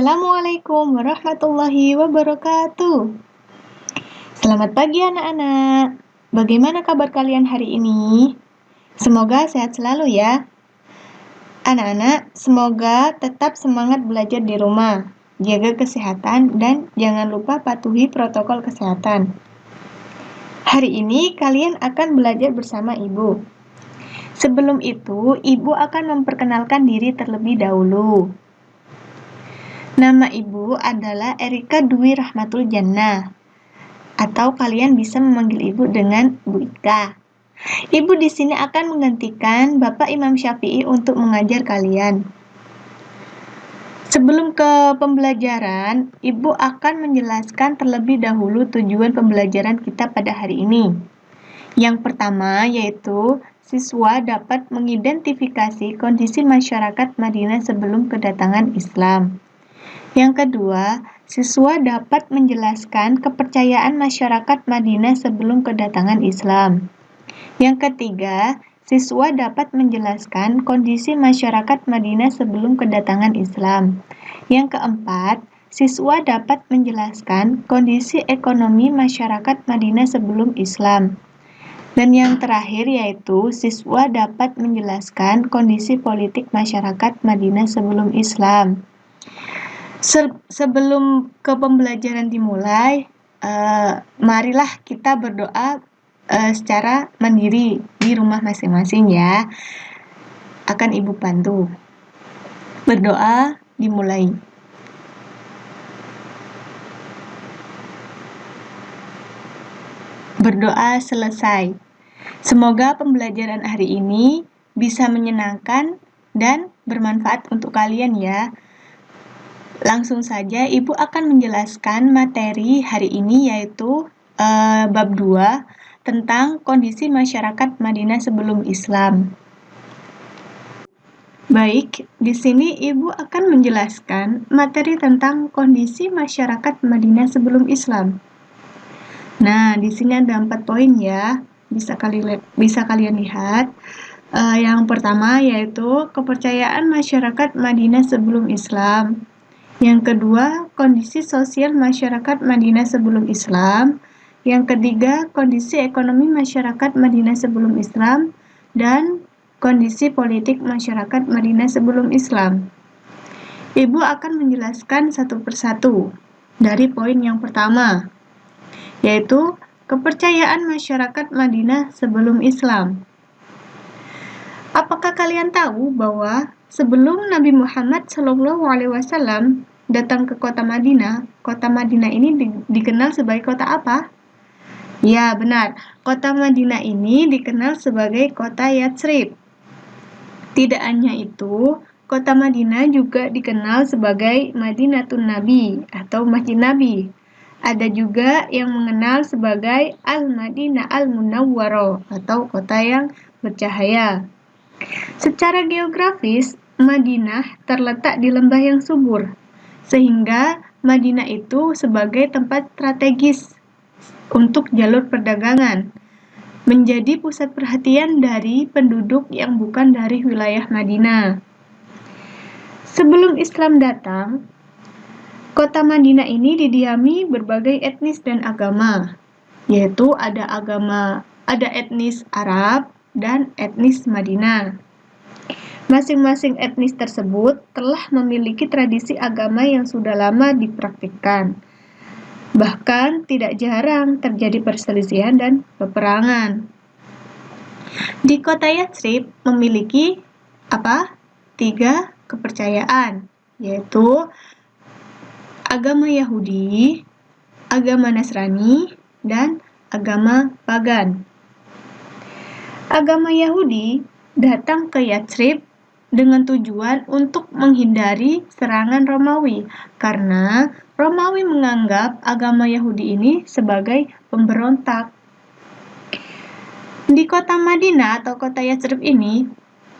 Assalamualaikum warahmatullahi wabarakatuh. Selamat pagi anak-anak. Bagaimana kabar kalian hari ini? Semoga sehat selalu ya. Anak-anak, semoga tetap semangat belajar di rumah. Jaga kesehatan dan jangan lupa patuhi protokol kesehatan. Hari ini kalian akan belajar bersama Ibu. Sebelum itu, Ibu akan memperkenalkan diri terlebih dahulu. Nama Ibu adalah Erika Dwi Rahmatul Jannah, atau kalian bisa memanggil Ibu dengan Bu Ika. Ibu di sini akan menggantikan Bapak Imam Syafi'i untuk mengajar kalian. Sebelum ke pembelajaran, Ibu akan menjelaskan terlebih dahulu tujuan pembelajaran kita pada hari ini. Yang pertama yaitu siswa dapat mengidentifikasi kondisi masyarakat Madinah sebelum kedatangan Islam. Yang kedua, siswa dapat menjelaskan kepercayaan masyarakat Madinah sebelum kedatangan Islam. Yang ketiga, siswa dapat menjelaskan kondisi masyarakat Madinah sebelum kedatangan Islam. Yang keempat, siswa dapat menjelaskan kondisi ekonomi masyarakat Madinah sebelum Islam. Dan yang terakhir yaitu siswa dapat menjelaskan kondisi politik masyarakat Madinah sebelum Islam. Sebelum ke pembelajaran dimulai, marilah kita berdoa secara mandiri di rumah masing-masing ya. Akan Ibu bantu. Berdoa dimulai. Berdoa selesai. Semoga pembelajaran hari ini bisa menyenangkan dan bermanfaat untuk kalian ya. Langsung saja Ibu akan menjelaskan materi hari ini yaitu bab 2 tentang kondisi masyarakat Madinah sebelum Islam. Baik, di sini Ibu akan menjelaskan materi tentang kondisi masyarakat Madinah sebelum Islam. Nah, di sini ada 4 poin ya, bisa kalian lihat. Yang pertama yaitu kepercayaan masyarakat Madinah sebelum Islam. Yang kedua, kondisi sosial masyarakat Madinah sebelum Islam. Yang ketiga, kondisi ekonomi masyarakat Madinah sebelum Islam. Dan kondisi politik masyarakat Madinah sebelum Islam. Ibu akan menjelaskan satu persatu dari poin yang pertama, yaitu kepercayaan masyarakat Madinah sebelum Islam. Apakah kalian tahu bahwa sebelum Nabi Muhammad SAW datang ke kota Madinah ini dikenal sebagai kota apa? Ya, benar. Kota Madinah ini dikenal sebagai kota Yatsrib. Tidak hanya itu, kota Madinah juga dikenal sebagai Madinatun Nabi atau Masjid Nabi. Ada juga yang mengenal sebagai Al-Madinah Al-Munawwarah atau kota yang bercahaya. Secara geografis, Madinah terletak di lembah yang subur, sehingga Madinah itu sebagai tempat strategis untuk jalur perdagangan, menjadi pusat perhatian dari penduduk yang bukan dari wilayah Madinah. Sebelum Islam datang, kota Madinah ini didiami berbagai etnis dan agama, yaitu ada etnis Arab dan etnis Madinah. Masing-masing etnis tersebut telah memiliki tradisi agama yang sudah lama dipraktikkan. Bahkan tidak jarang terjadi perselisihan dan peperangan. Di kota Yatsrib memiliki 3 kepercayaan, yaitu agama Yahudi, agama Nasrani, dan agama Pagan. Agama Yahudi datang ke Yatsrib dengan tujuan untuk menghindari serangan Romawi, karena Romawi menganggap agama Yahudi ini sebagai pemberontak. Di kota Madinah atau kota Yatsrib ini,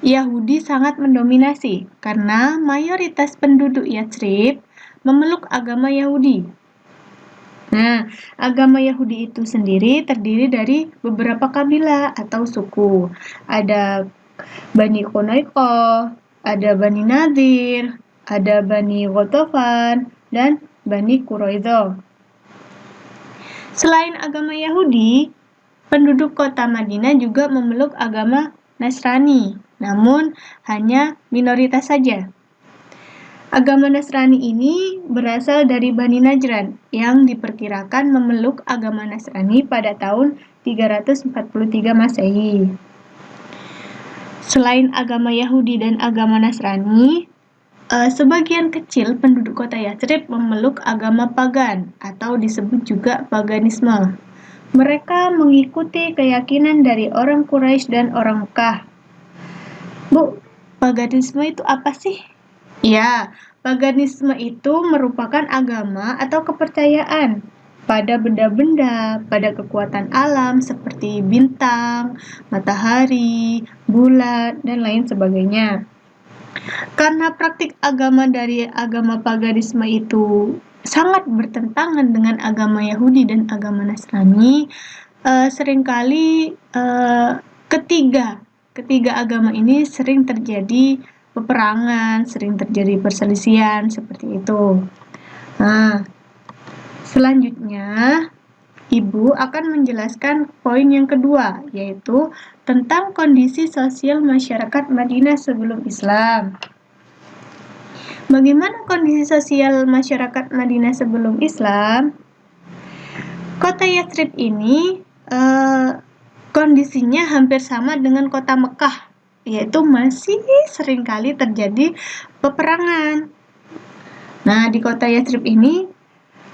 Yahudi sangat mendominasi karena mayoritas penduduk Yatsrib memeluk agama Yahudi. Nah, agama Yahudi itu sendiri terdiri dari beberapa kabilah atau suku. Ada Bani Qunaiqah, ada Bani Nadir, ada Bani Ghatafan, dan Bani Quraidah. Selain agama Yahudi, penduduk kota Madinah juga memeluk agama Nasrani, namun hanya minoritas saja. Agama Nasrani ini berasal dari Bani Najran yang diperkirakan memeluk agama Nasrani pada tahun 343 Masehi. Selain agama Yahudi dan agama Nasrani, sebagian kecil penduduk kota Yatsrib memeluk agama pagan atau disebut juga paganisme. Mereka mengikuti keyakinan dari orang Quraisy dan orang Mekah. Bu, paganisme itu apa sih? Ya, paganisme itu merupakan agama atau kepercayaan pada benda-benda, pada kekuatan alam seperti bintang, matahari, bulan, dan lain sebagainya. Karena praktik agama dari agama paganisme itu sangat bertentangan dengan agama Yahudi dan agama Nasrani, seringkali ketiga agama ini sering terjadi peperangan, sering terjadi perselisihan seperti itu. Nah, selanjutnya Ibu akan menjelaskan poin yang kedua, yaitu tentang kondisi sosial masyarakat Madinah sebelum Islam. Bagaimana kondisi sosial masyarakat Madinah sebelum Islam? Kota Yatsrib ini kondisinya hampir sama dengan kota Mekah, yaitu masih seringkali terjadi peperangan. Nah, di kota Yatsrib ini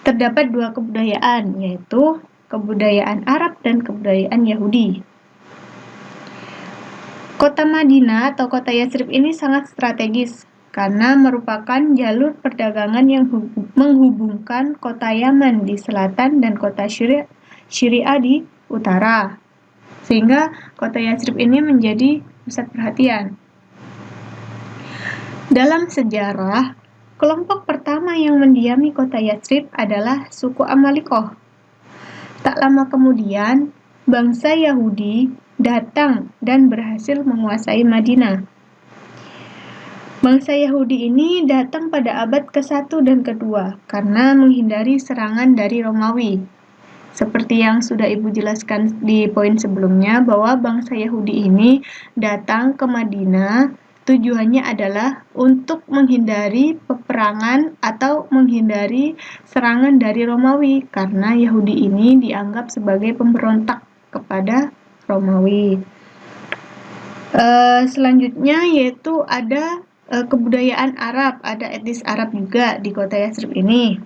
terdapat dua kebudayaan, yaitu kebudayaan Arab dan kebudayaan Yahudi. Kota Madinah atau kota Yatsrib ini sangat strategis karena merupakan jalur perdagangan yang menghubungkan kota Yaman di selatan dan kota Syria di utara. Sehingga kota Yatsrib ini menjadi pusat perhatian. Dalam sejarah, kelompok pertama yang mendiami kota Yatsrib adalah suku Amalikoh. Tak lama kemudian, bangsa Yahudi datang dan berhasil menguasai Madinah. Bangsa Yahudi ini datang pada abad ke-1 dan ke-2 karena menghindari serangan dari Romawi. Seperti yang sudah Ibu jelaskan di poin sebelumnya, bahwa bangsa Yahudi ini datang ke Madinah tujuannya adalah untuk menghindari peperangan atau menghindari serangan dari Romawi, karena Yahudi ini dianggap sebagai pemberontak kepada Romawi. Selanjutnya yaitu ada kebudayaan Arab, ada etnis Arab juga di kota Yatsrib ini.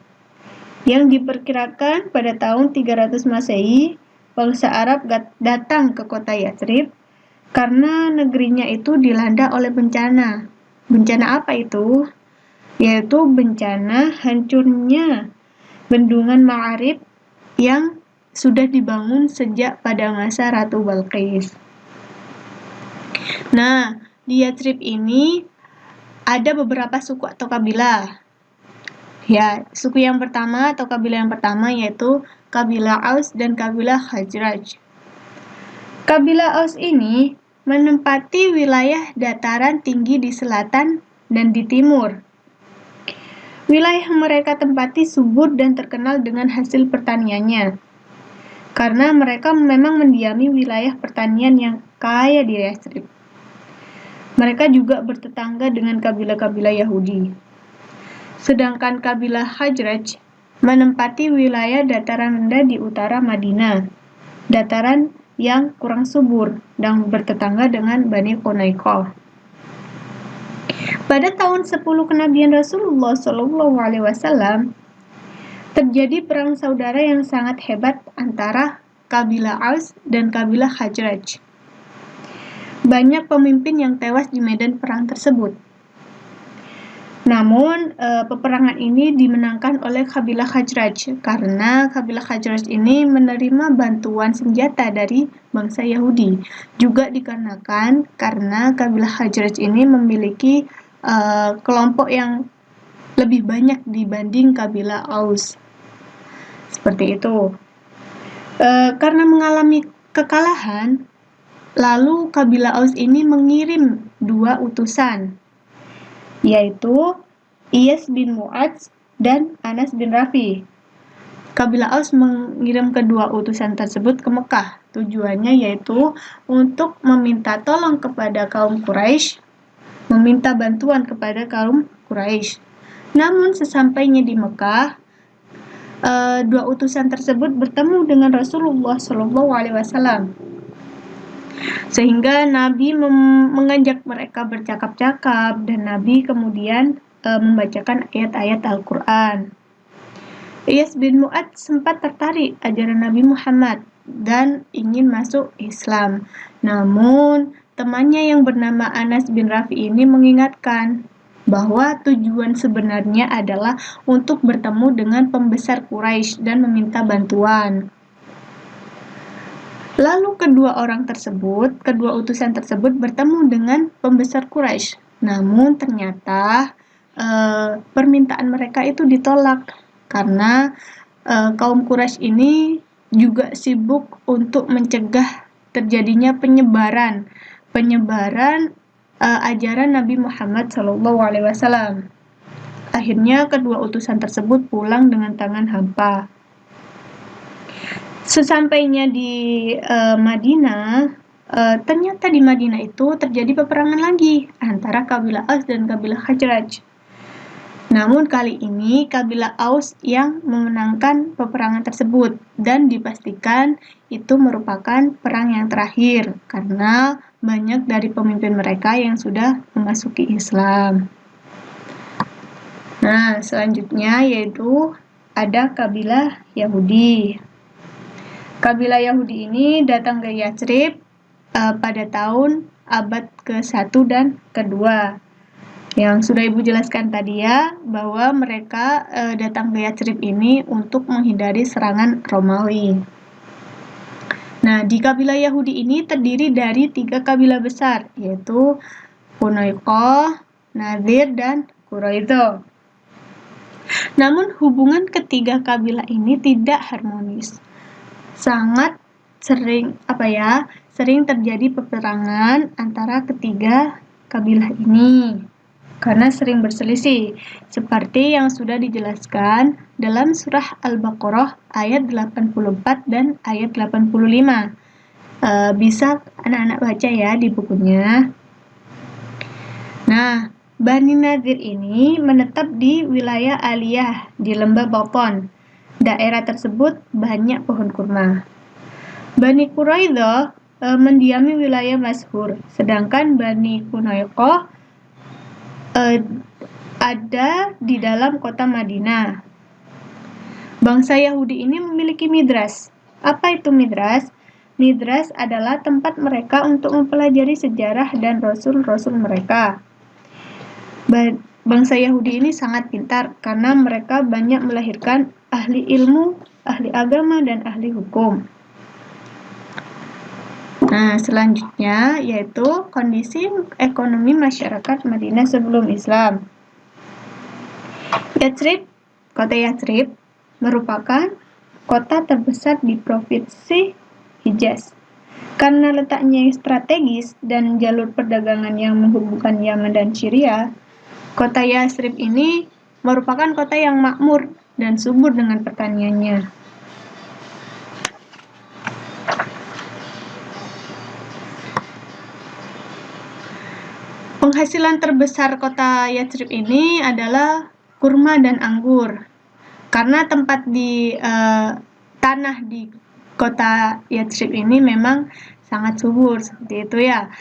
Yang diperkirakan pada tahun 300 Masehi, bangsa Arab datang ke kota Yatsrib karena negerinya itu dilanda oleh bencana. Bencana apa itu? Yaitu bencana hancurnya bendungan Ma'arib yang sudah dibangun sejak pada masa Ratu Balqis. Nah, di Yatsrib ini ada beberapa suku atau kabilah. Ya, suku yang pertama atau kabilah yang pertama yaitu kabilah Aus dan kabilah Khazraj. Kabilah Aus ini menempati wilayah dataran tinggi di selatan dan di timur. Wilayah mereka tempati subur dan terkenal dengan hasil pertaniannya, karena mereka memang mendiami wilayah pertanian yang kaya di Yatsrib. Mereka juga bertetangga dengan kabilah-kabilah Yahudi. Sedangkan kabilah Khazraj menempati wilayah dataran rendah di utara Madinah, dataran yang kurang subur dan bertetangga dengan Bani Qunaiqah. Pada tahun 10 kenabian Rasulullah SAW, terjadi perang saudara yang sangat hebat antara kabilah Aus dan kabilah Khazraj. Banyak pemimpin yang tewas di medan perang tersebut. Namun, peperangan ini dimenangkan oleh kabilah Khazraj karena kabilah Khazraj ini menerima bantuan senjata dari bangsa Yahudi. Juga dikarenakan karena kabilah Khazraj ini memiliki kelompok yang lebih banyak dibanding kabilah Aus. Seperti itu. Karena mengalami kekalahan, lalu kabilah Aus ini mengirim 2 utusan, yaitu Iyas bin Mu'adz, dan Anas bin Rafi. Kabilah Aus mengirim kedua utusan tersebut ke Mekah. Tujuannya yaitu untuk meminta tolong kepada kaum Quraisy, meminta bantuan kepada kaum Quraisy. Namun sesampainya di Mekah, dua utusan tersebut bertemu dengan Rasulullah SAW. Sehingga Nabi mengajak mereka bercakap-cakap dan Nabi kemudian membacakan ayat-ayat Al-Quran. Iyas bin Mu'adz sempat tertarik ajaran Nabi Muhammad dan ingin masuk Islam. Namun, temannya yang bernama Anas bin Rafi ini mengingatkan bahwa tujuan sebenarnya adalah untuk bertemu dengan pembesar Quraisy dan meminta bantuan. Lalu kedua utusan tersebut bertemu dengan pembesar Quraisy. Namun ternyata permintaan mereka itu ditolak karena kaum Quraisy ini juga sibuk untuk mencegah terjadinya penyebaran ajaran Nabi Muhammad SAW. Akhirnya kedua utusan tersebut pulang dengan tangan hampa. Sesampainya di Madinah, ternyata di Madinah itu terjadi peperangan lagi antara kabilah Aus dan kabilah Khazraj. Namun kali ini kabilah Aus yang memenangkan peperangan tersebut dan dipastikan itu merupakan perang yang terakhir karena banyak dari pemimpin mereka yang sudah memasuki Islam. Nah, selanjutnya yaitu ada kabilah Yahudi. Kabilah Yahudi ini datang ke Yatsrib pada tahun abad ke-1 dan ke-2. Yang sudah Ibu jelaskan tadi ya, bahwa mereka datang ke Yatsrib ini untuk menghindari serangan Romawi. Nah, di kabilah Yahudi ini terdiri dari 3 kabilah besar, yaitu Qunaiqah, Nadir, dan Quraidah. Namun hubungan ketiga kabilah ini tidak harmonis. Sangat sering terjadi peperangan antara ketiga kabilah ini karena sering berselisih seperti yang sudah dijelaskan dalam surah Al-Baqarah ayat 84 dan ayat 85. Bisa anak-anak baca ya di bukunya. Nah, Bani Nadir ini menetap di wilayah Aliyah di lembah Baton. Daerah tersebut banyak pohon kurma. Bani Quraidah mendiami wilayah Mashhur, sedangkan Bani Qunaiqah ada di dalam kota Madinah. Bangsa Yahudi ini memiliki midras. Apa itu midras? Midras adalah tempat mereka untuk mempelajari sejarah dan rasul-rasul mereka. Bangsa Yahudi ini sangat pintar karena mereka banyak melahirkan ahli ilmu, ahli agama, dan ahli hukum. Nah, selanjutnya yaitu kondisi ekonomi masyarakat Madinah sebelum Islam. Kota Yatsrib merupakan kota terbesar di provinsi Hijaz. Karena letaknya yang strategis dan jalur perdagangan yang menghubungkan Yaman dan Syria, kota Yatsrib ini merupakan kota yang makmur dan subur dengan pertaniannya. Penghasilan terbesar kota Yatsrib ini adalah kurma dan anggur. Karena tempat di tanah di kota Yatsrib ini memang sangat subur seperti itu ya.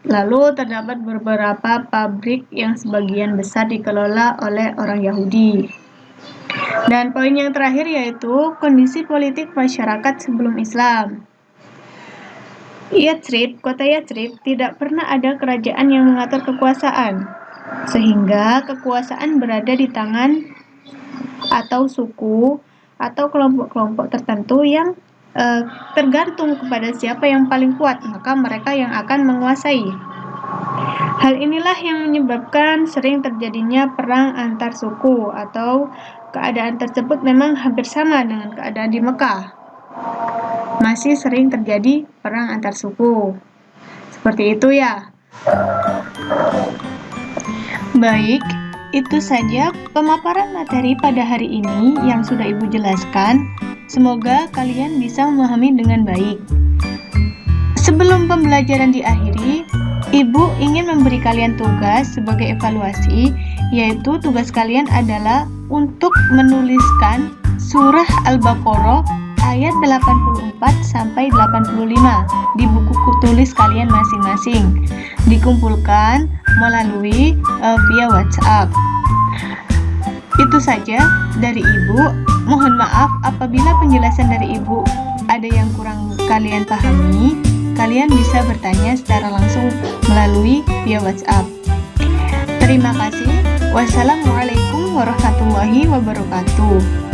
Lalu terdapat beberapa pabrik yang sebagian besar dikelola oleh orang Yahudi. Dan poin yang terakhir yaitu kondisi politik masyarakat sebelum Islam. Kota Yatsrib tidak pernah ada kerajaan yang mengatur kekuasaan, sehingga kekuasaan berada di tangan atau suku atau kelompok-kelompok tertentu yang tergantung kepada siapa yang paling kuat, maka mereka yang akan menguasai. Hal inilah yang menyebabkan sering terjadinya perang antar suku atau keadaan tersebut memang hampir sama dengan keadaan di Mekah. Masih sering terjadi perang antar suku. Seperti itu ya. Baik, itu saja pemaparan materi pada hari ini yang sudah Ibu jelaskan. Semoga kalian bisa memahami dengan baik. Sebelum pembelajaran diakhiri, Ibu ingin memberi kalian tugas sebagai evaluasi, yaitu tugas kalian adalah untuk menuliskan surah Al-Baqarah ayat 84 sampai 85 di buku tulis kalian masing-masing. Dikumpulkan melalui via WhatsApp. Itu saja dari Ibu. Mohon maaf apabila penjelasan dari Ibu ada yang kurang kalian pahami. Kalian bisa bertanya secara langsung melalui via WhatsApp. Terima kasih. Wassalamualaikum warahmatullahi wabarakatuh.